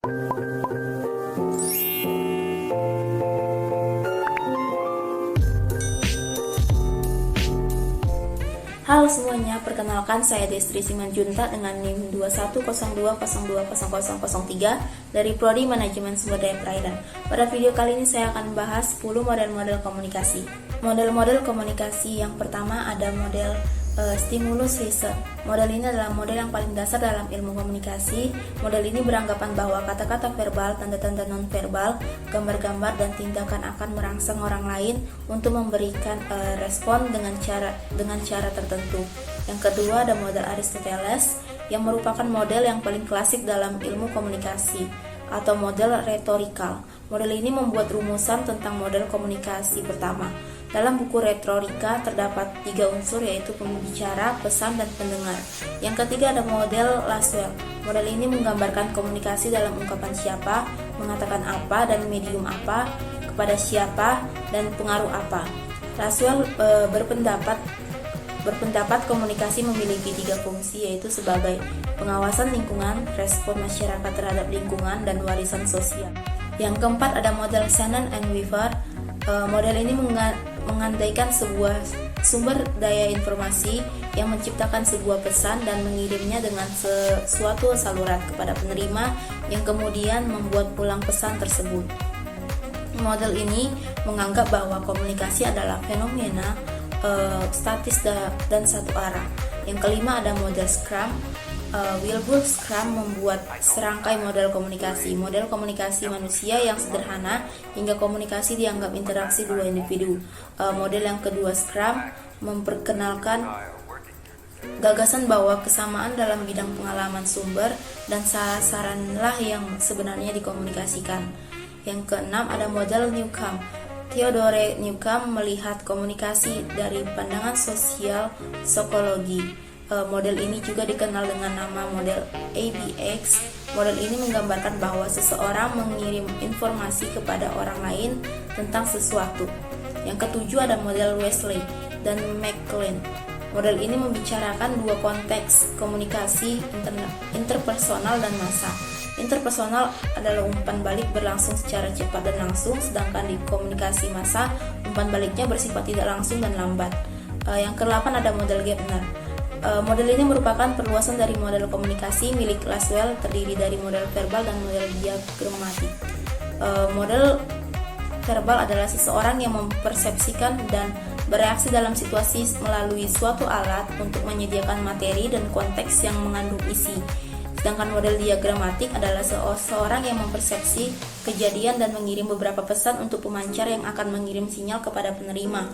Halo semuanya, perkenalkan saya Destri Simanjunta dengan NIM 2102020003 dari Prodi Manajemen Sumber Daya Perairan. Pada video kali ini saya akan membahas 10 model-model komunikasi. Model-model komunikasi yang pertama ada model stimulus reason. Model ini adalah model yang paling dasar dalam ilmu komunikasi. Model ini beranggapan bahwa kata-kata verbal, tanda-tanda non-verbal, gambar-gambar, dan tindakan akan merangsang orang lain untuk memberikan respon dengan cara tertentu. Yang kedua ada model Aristoteles yang merupakan model yang paling klasik dalam ilmu komunikasi atau model retorikal. Model ini membuat rumusan tentang model komunikasi pertama. Dalam buku retorika terdapat 3 unsur yaitu pembicara, pesan, dan pendengar. Yang ketiga ada model Laswell. Model ini menggambarkan komunikasi dalam ungkapan siapa, mengatakan apa, dan medium apa, kepada siapa, dan pengaruh apa. Laswell berpendapat komunikasi memiliki 3 fungsi yaitu sebagai pengawasan lingkungan, respon masyarakat terhadap lingkungan, dan warisan sosial. Yang keempat ada model Shannon and Weaver. Model ini mengandaikan sebuah sumber daya informasi yang menciptakan sebuah pesan dan mengirimnya dengan suatu saluran kepada penerima yang kemudian membuat pulang pesan tersebut. Model ini menganggap bahwa komunikasi adalah fenomena statis dan satu arah. Yang kelima ada model Scrum. Wilbur Scrum membuat serangkai model komunikasi manusia yang sederhana hingga komunikasi dianggap interaksi dua individu. Model yang kedua Scrum memperkenalkan gagasan bahwa kesamaan dalam bidang pengalaman sumber dan sasaranlah yang sebenarnya dikomunikasikan. Yang keenam ada model Newcomb. Theodore Newcomb melihat komunikasi dari pandangan sosial psikologi. Model ini juga dikenal dengan nama model ABX. Model ini menggambarkan bahwa seseorang mengirim informasi kepada orang lain tentang sesuatu. Yang ketujuh ada model Wesley dan McLean. Model ini membicarakan dua konteks komunikasi interpersonal dan massa. Interpersonal adalah umpan balik berlangsung secara cepat dan langsung, sedangkan di komunikasi massa umpan baliknya bersifat tidak langsung dan lambat. Yang ke-8 ada model Gardner. Model ini merupakan perluasan dari model komunikasi milik Laswell, terdiri dari model verbal dan model diagramatik. Model verbal adalah seseorang yang mempersepsikan dan bereaksi dalam situasi melalui suatu alat untuk menyediakan materi dan konteks yang mengandung isi. Sedangkan model diagramatik adalah seseorang yang mempersepsi kejadian dan mengirim beberapa pesan untuk pemancar yang akan mengirim sinyal kepada penerima.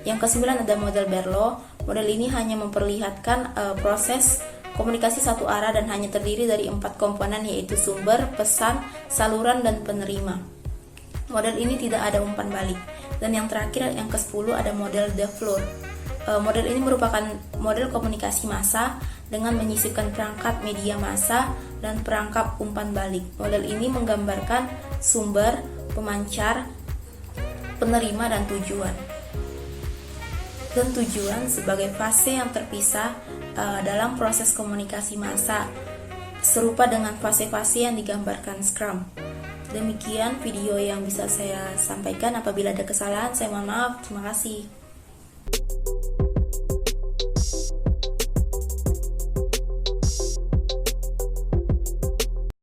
Yang ke-9 ada model Berlow. Model ini hanya memperlihatkan proses komunikasi satu arah dan hanya terdiri dari 4 komponen yaitu sumber, pesan, saluran, dan penerima. Model ini tidak ada umpan balik. Dan yang terakhir, yang ke-10 ada model De Fleur. Model ini merupakan model komunikasi massa dengan menyisipkan perangkat media massa dan perangkap umpan balik. Model ini menggambarkan sumber, pemancar, penerima, dan tujuan sebagai fase yang terpisah dalam proses komunikasi massa, serupa dengan fase-fase yang digambarkan Scrum. Demikian video yang bisa saya sampaikan. Apabila ada kesalahan, saya mohon maaf. Terima kasih.